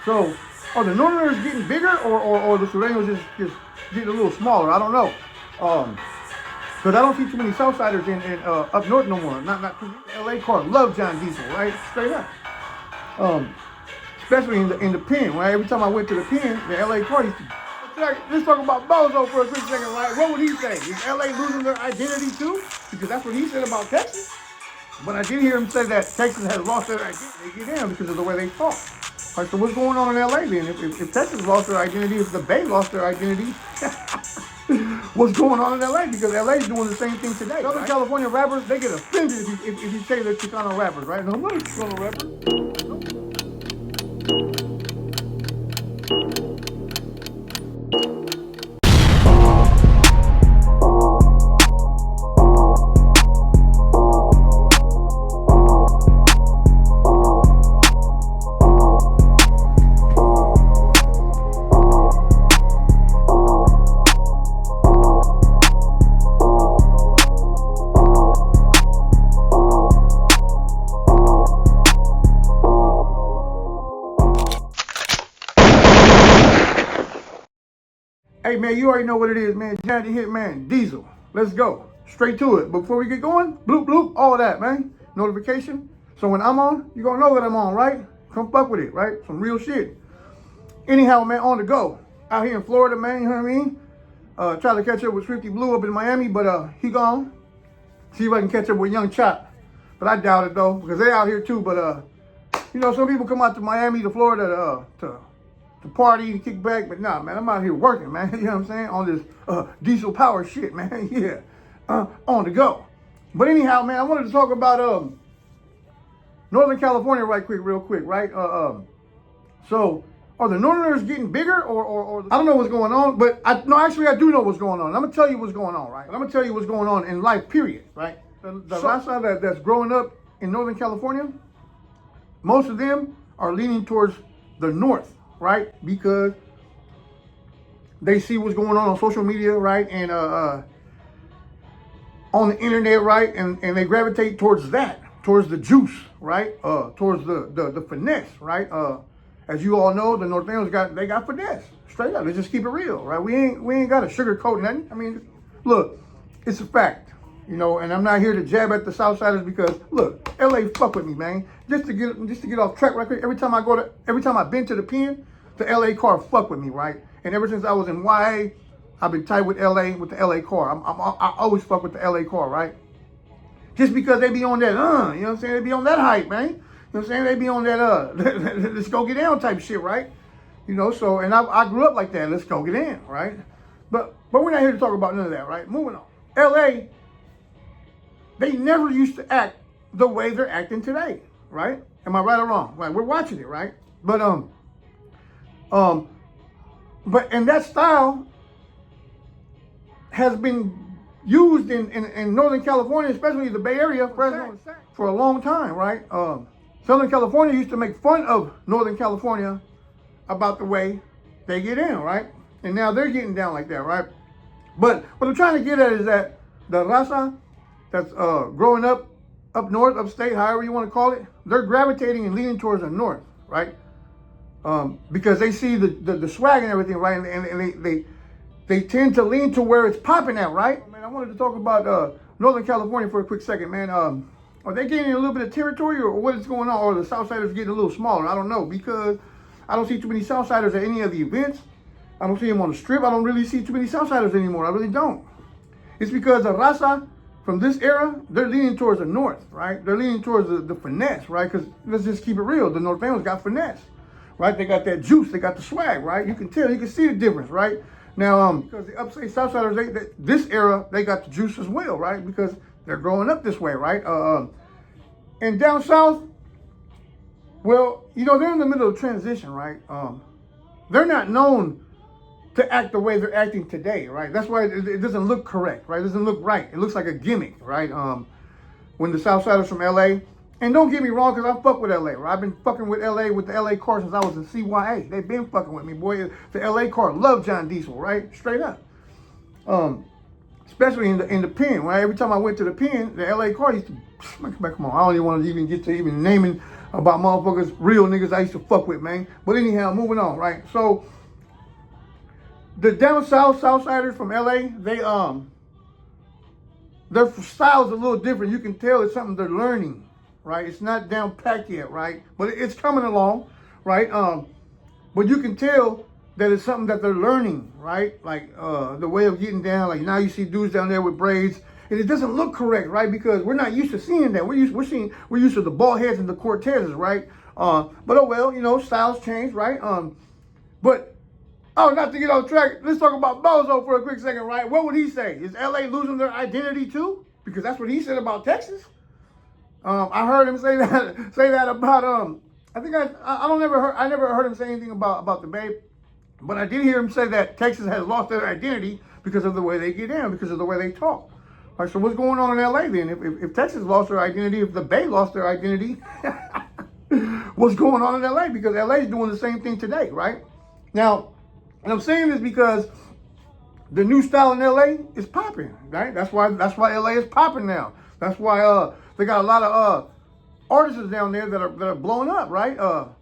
So, are the Northerners getting bigger, or the Sureños just getting a little smaller? I don't know. Because I don't see too many Southsiders in up north no more. Not too many. LA car love John Diesel, right? Straight up. Especially in the pen, right? Every time I went to the pen, the LA car used to. Let's talk about Bozo for a quick second, right? What would he say? Is LA losing their identity too? Because that's what he said about Texas. But I did hear him say that Texas has lost their identity. They get in because of the way they talk. All right, so what's going on in LA then? If Texas lost their identity, if the Bay lost their identity, what's going on in LA? Because LA is doing the same thing today. Southern right? California rappers, they get offended if you say they're Chicano rappers, right? No, I'm not a Chicano rapper. Hey man, you already know what it is, man. Jack the Hitman, Diesel. Let's go. Straight to it. Before we get going, bloop bloop, all of that, man. Notification. So when I'm on, you're gonna know that I'm on, right? Come fuck with it, right? Some real shit. Anyhow, man, on the go. Out here in Florida, man, you know what I mean? Try to catch up with Swifty Blue up in Miami, but he gone. See if I can catch up with Young Chop. But I doubt it though, because they out here too, but you know, some people come out to Miami, to Florida to party and kick back, but nah, man, I'm out here working, man. You know what I'm saying? On this diesel power shit, man. Yeah, on the go. But anyhow, man, I wanted to talk about Northern California real quick, right? So are the Northerners getting bigger, or I don't know what's going on, but actually I do know what's going on. I'm gonna tell you what's going on, right? I'm gonna tell you what's going on in life, period, right? The raza that's growing up in Northern California, most of them are leaning towards the north. Right, because they see what's going on social media, right, and on the internet, right, and they gravitate towards that, towards the juice, right, towards the finesse, right. As you all know, the Norteños got finesse, straight up. Let's just keep it real, right. We ain't got to sugarcoat nothing. I mean, look, it's a fact, you know, and I'm not here to jab at the Southsiders because look, LA fuck with me, man. Just to get off track right quick. Every time I've been to the pen, the LA car fuck with me, right? And ever since I was in YA, I've been tight with LA, with the LA car. I always fuck with the LA car, right? Just because they be on that, you know what I'm saying? They be on that hype, man. You know what I'm saying? They be on that, let's go get down type shit, right? You know, so, and I grew up like that, let's go get in, right? But we're not here to talk about none of that, right? Moving on. LA, they never used to act the way they're acting today, right? Am I right or wrong? Right, we're watching it, right? But that style has been used in Northern California, especially the Bay Area, for a long time, right? Southern California used to make fun of Northern California about the way they get in, right? And now they're getting down like that, right? But what I'm trying to get at is that the raza that's growing up north, upstate, however you want to call it, they're gravitating and leaning towards the north, right? Because they see the swag and everything, right? And they tend to lean to where it's popping at, right? Man, I wanted to talk about Northern California for a quick second, man. Are they gaining a little bit of territory, or what is going on? Or the Southsiders getting a little smaller? I don't know, because I don't see too many Southsiders at any of the events. I don't see them on the strip. I don't really see too many Southsiders anymore. I really don't. It's because the raza from this era, they're leaning towards the north, right? They're leaning towards the finesse, right? Because let's just keep it real. The Norteños got finesse, right? They got that juice. They got the swag, right? You can tell. You can see the difference, right? Now, because the upstate Southsiders, this era, they got the juice as well, right? Because they're growing up this way, right? And down south, well, you know, they're in the middle of transition, right? They're not known to act the way they're acting today, right? That's why it doesn't look correct, right? It doesn't look right. It looks like a gimmick, right? When the Southsiders from LA, and don't get me wrong, because I fuck with LA, right? I've been fucking with LA, with the LA car since I was in CYA. They've been fucking with me, boy. The LA car love John Diesel, right? Straight up. Especially in the pen, right? Every time I went to the pen, the LA car used to, come on, I don't even want to even get to even naming about motherfuckers, real niggas I used to fuck with, man. But anyhow, moving on, right? So the down south, Southsiders from LA, their style's a little different. You can tell it's something they're learning, right? It's not down packed yet, right? But it's coming along, right? But you can tell that it's something that they're learning, right? Like the way of getting down. Like now you see dudes down there with braids, and it doesn't look correct, right? Because we're not used to seeing that. We're used to the bald heads and the Cortezes, right? But oh well, you know, styles change, right? But not to get off track, let's talk about Bozo for a quick second, right? What would he say? Is LA losing their identity too? Because that's what he said about Texas. I heard him say that about I never heard him say anything about the Bay, but I did hear him say that Texas has lost their identity because of the way they get down, because of the way they talk. All right, so what's going on in LA then? If Texas lost their identity, if the Bay lost their identity, what's going on in LA? Because LA is doing the same thing today, right? Now, and I'm saying this because the new style in LA is popping, right? That's why LA is popping now. That's why they got a lot of artists down there that are blowing up, right? But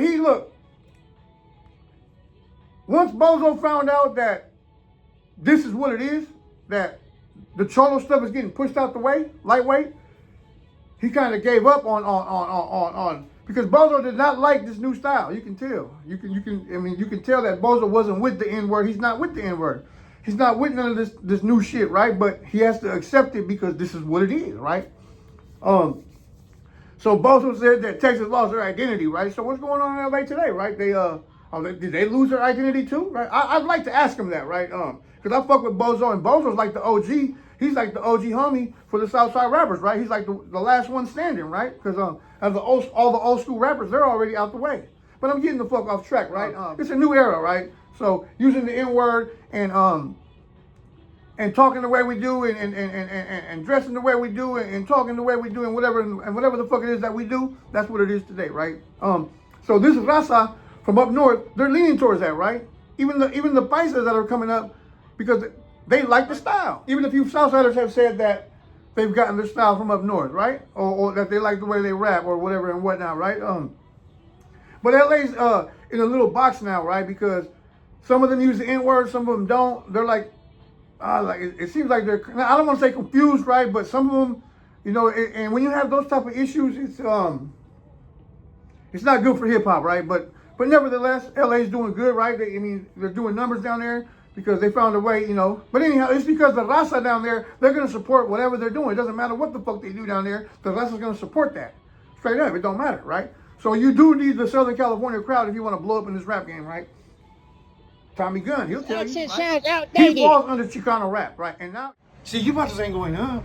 look. Once Bozo found out that this is what it is, that the Cholo stuff is getting pushed out the way, lightweight, he kind of gave up on because Bozo did not like this new style. You can tell. You can tell that Bozo wasn't with the N-word. He's not with the N-word. He's not with none of this new shit, right? But he has to accept it because this is what it is, right? So Bozo said that Texas lost their identity, right? So what's going on in LA today, right? Did they lose their identity too, right? I'd like to ask him that, right? Because I fuck with Bozo, and Bozo's like the OG. He's like the OG homie for the Southside rappers, right? He's like the last one standing, right? Because all the old school rappers, they're already out the way. But I'm getting the fuck off track, right? It's a new era, right? So using the N-word and talking the way we do and dressing the way we do and talking the way we do and whatever the fuck it is that we do, that's what it is today, right? So this is raza from up north, they're leaning towards that, right? Even the paisas that are coming up, because they like the style. Even a few Southsiders have said that they've gotten their style from up north, right? Or that they like the way they rap or whatever and whatnot, right? But LA's in a little box now, right? Because some of them use the N-word, some of them don't. They're like it seems like they're, I don't want to say confused, right? But some of them, you know, and when you have those type of issues, it's not good for hip hop, right? But nevertheless, LA's doing good, right? They're doing numbers down there because they found a way, you know. But anyhow, it's because the raza down there, they're going to support whatever they're doing. It doesn't matter what the fuck they do down there. The raza's going to support that. Straight up, it don't matter, right? So you do need the Southern California crowd if you want to blow up in this rap game, right? Tommy Gunn, he'll tell you, right? He falls under Chicano rap, right? And now, see, you about to ain't going up.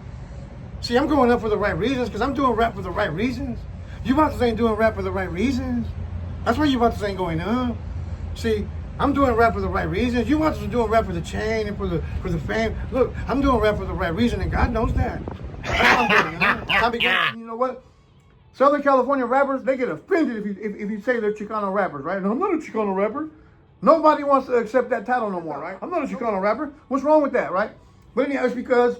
See, I'm going up for the right reasons because I'm doing rap for the right reasons. You about to ain't doing rap for the right reasons. That's why you about to ain't going up. See, I'm doing rap for the right reasons. You about to doing rap for the chain and for the fame. Look, I'm doing rap for the right reason, and God knows that. Tommy Gunn, you know what? Southern California rappers, they get offended if you say they're Chicano rappers, right? And I'm not a Chicano rapper. Nobody wants to accept that title no more, right? I'm not a Chicano rapper. What's wrong with that, right? But anyhow, it's because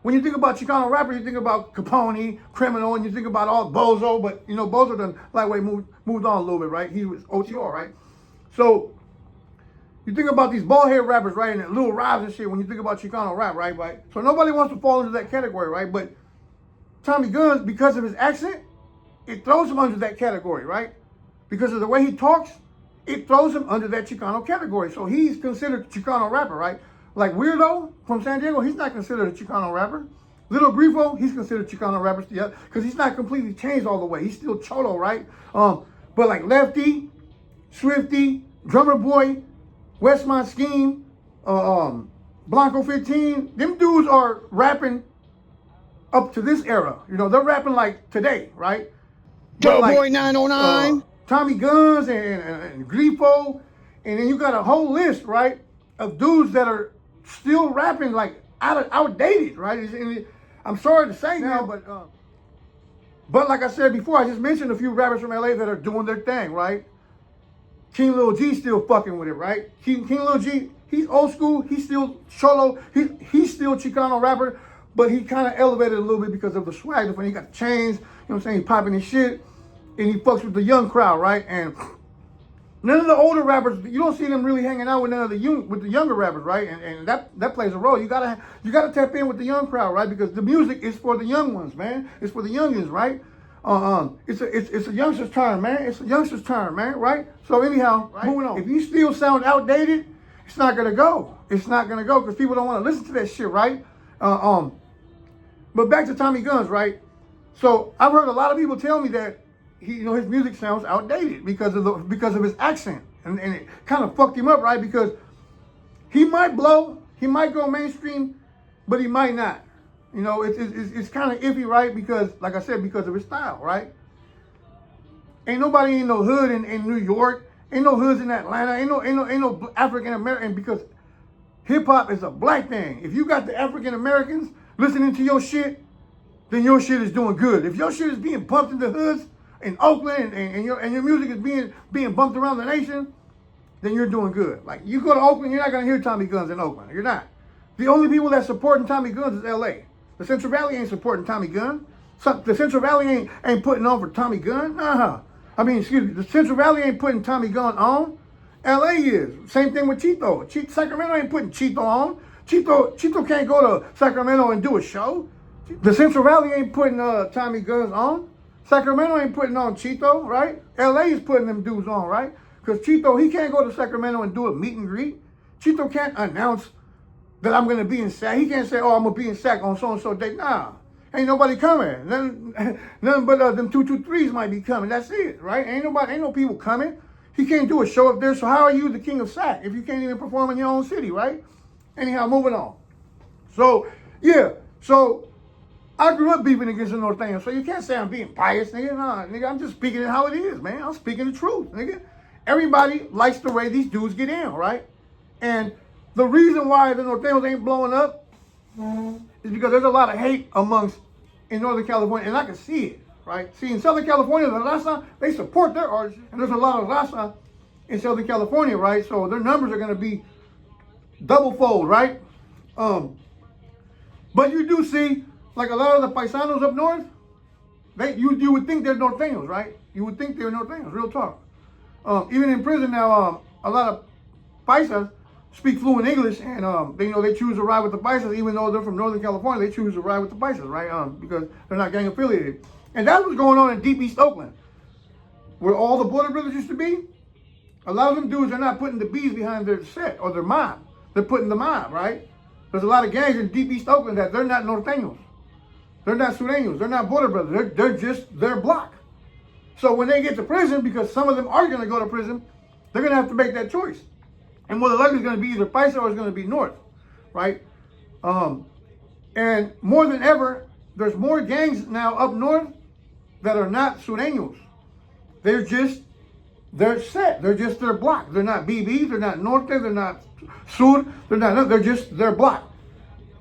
when you think about Chicano rapper, you think about Capone, Criminal, and you think about all Bozo, but you know, Bozo done lightweight moved on a little bit, right? He was OTR, right? So you think about these bald head rappers, right? And Lil Robs and shit when you think about Chicano rap, right? So nobody wants to fall into that category, right? But Tommy Gunn, because of his accent, it throws him under that category, right? Because of the way he talks, it throws him under that Chicano category. So he's considered a Chicano rapper, right? Like Weirdo from San Diego, he's not considered a Chicano rapper. Little Grifo, he's considered a Chicano rapper still, because he's not completely changed all the way. He's still Cholo, right? But like Lefty, Swifty, Drummer Boy, Westmont Scheme, Blanco 15, them dudes are rapping up to this era. You know, they're rapping like today, right? Joe like, Boy 909. Tommy Guns and Grifo, and then you got a whole list, right, of dudes that are still rapping like outdated, right? I'm sorry to say now, but like I said before, I just mentioned a few rappers from LA that are doing their thing, right? King Lil G still fucking with it, right? King Lil G, he's old school, he's still Cholo, he's still Chicano rapper, but he kind of elevated a little bit because of the swag. When he got the chains, what I'm saying? He's popping his shit, and he fucks with the young crowd, right? And none of the older rappers, you don't see them really hanging out with none of the younger rappers, right? And that plays a role. You gotta tap in with the young crowd, right? Because the music is for the young ones, man. It's for the youngins, right? It's a youngster's turn, man. It's a youngster's turn, man, right? So anyhow, right? Moving on. If you still sound outdated, it's not gonna go. It's not gonna go because people don't want to listen to that shit, right? But back to Tommy Guns, right? So I've heard a lot of people tell me that his music sounds outdated because of his accent, and it kind of fucked him up, right? Because he might blow, he might go mainstream, but he might not. It's kind of iffy, right? Because, like I said, because of his style, right? Ain't nobody in no hood in New York, ain't no hoods in Atlanta, ain't no African American, because hip hop is a black thing. If you got the African Americans listening to your shit, then your shit is doing good. If your shit is being pumped in the hoods in Oakland and your music is being bumped around the nation, then you're doing good. Like, you go to Oakland, you're not gonna hear Tommy Guns in Oakland. You're not. The only people that's supporting Tommy Guns is LA. The Central Valley ain't supporting Tommy Gunn. The Central Valley ain't putting on for Tommy Gunn. The Central Valley ain't putting Tommy Gunn on. LA is. Same thing with Chito. Sacramento ain't putting Chito on. Chito can't go to Sacramento and do a show. The Central Valley ain't putting Tommy Guns on. Sacramento ain't putting on Chito, right? LA is putting them dudes on, right? Because Chito, he can't go to Sacramento and do a meet and greet. Chito can't announce that I'm going to be in SAC. He can't say, oh, I'm going to be in SAC on so-and-so date. Nah, ain't nobody coming. None but them 223s might be coming. That's it, right? Ain't no people coming. He can't do a show up there, so how are you the king of SAC if you can't even perform in your own city, right? Anyhow, moving on. So, yeah, I grew up beefing against the Norteños, so you can't say I'm being biased, nigga. Nah, nigga, I'm just speaking it how it is, man. I'm speaking the truth, nigga. Everybody likes the way these dudes get in, right? And the reason why the Norteños ain't blowing up is because there's a lot of hate in Northern California, and I can see it, right? See, in Southern California, the raza, they support their artists, and there's a lot of raza in Southern California, right? So their numbers are going to be double-fold, right? But you do see, like, a lot of the paisanos up north, you would think they're Norteños, right? You would think they're Norteños, real talk. Even in prison now, a lot of paisas speak fluent English, and they choose to ride with the paisas, even though they're from Northern California. They choose to ride with the paisas, right? Because they're not gang affiliated. And that's what's going on in deep East Oakland, where all the border brothers used to be. A lot of them dudes are not putting the bees behind their set or their mob. They're putting the mob, right? There's a lot of gangs in deep East Oakland that they're not Norteños. They're not Sureños. They're not border brothers. They're just their block. So when they get to prison, because some of them are going to go to prison, they're going to have to make that choice. And more than likely it's going to be either Paisa or it's going to be North, right? And more than ever, there's more gangs now up north that are not Sureños. They're set. They're just their block. They're not BBs. They're not Norte. They're not Sur. They're just their block.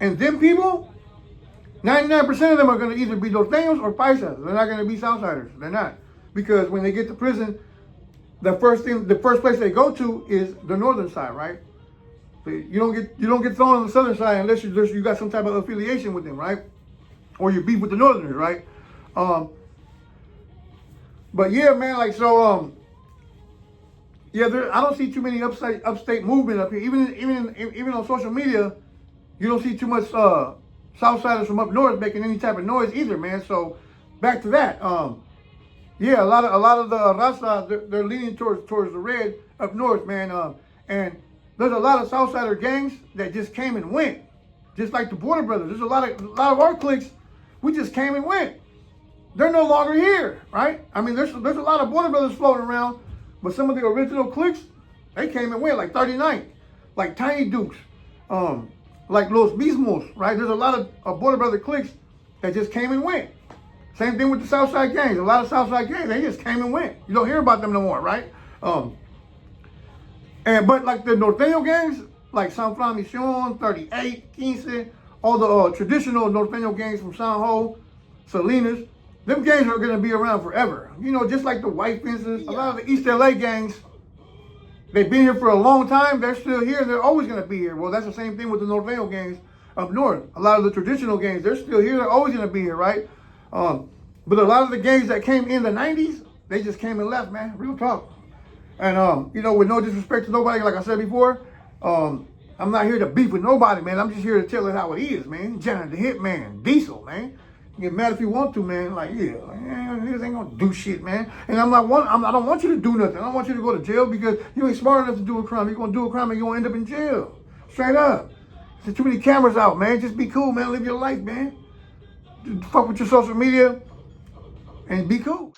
And them people, 99% of them are going to either be Norteños or Paisas. They're not going to be Southsiders. They're not. Because when they get to prison, the first place they go to is the northern side, right? So you don't get thrown on the southern side unless you got some type of affiliation with them, right? Or you beef with the northerners, right? But yeah, man, like, so yeah, I don't see too many upstate movement up here. Even on social media, you don't see too much Southsiders from up north making any type of noise either, man. So back to that. Yeah, a lot of the raza, they're leaning towards the red up north, man. And there's a lot of Southsider gangs that just came and went, just like the Border Brothers. There's a lot of our cliques, we just came and went. They're no longer here, right? I mean, there's a lot of Border Brothers floating around, but some of the original cliques, they came and went, like 39th, like Tiny Dukes, like Los Mismos, right? There's a lot of Border Brother cliques that just came and went. Same thing with the Southside gangs. A lot of Southside gangs, they just came and went. You don't hear about them no more, right? But like the Norteño gangs, like San Fran Mission, 38, 15, all the traditional Norteño gangs from San Ho, Salinas, them gangs are gonna be around forever. You know, just like the White Fences, a lot of the East LA gangs, they've been here for a long time. They're still here. They're always gonna be here. Well, that's the same thing with the Norteño gangs up north. A lot of the traditional gangs, they're still here. They're always gonna be here, right? But a lot of the gangs that came in the 90s, they just came and left, man. Real talk. And, you know, with no disrespect to nobody, like I said before, I'm not here to beef with nobody, man. I'm just here to tell it how it is, man. Jenna the Hitman, Diesel, man. You get mad if you want to, man. Like, yeah, niggas ain't gonna do shit, man. And I don't want you to do nothing. I don't want you to go to jail because you ain't smart enough to do a crime. You're gonna do a crime and you're gonna end up in jail. Straight up. There's too many cameras out, man. Just be cool, man. Live your life, man. Fuck with your social media and be cool.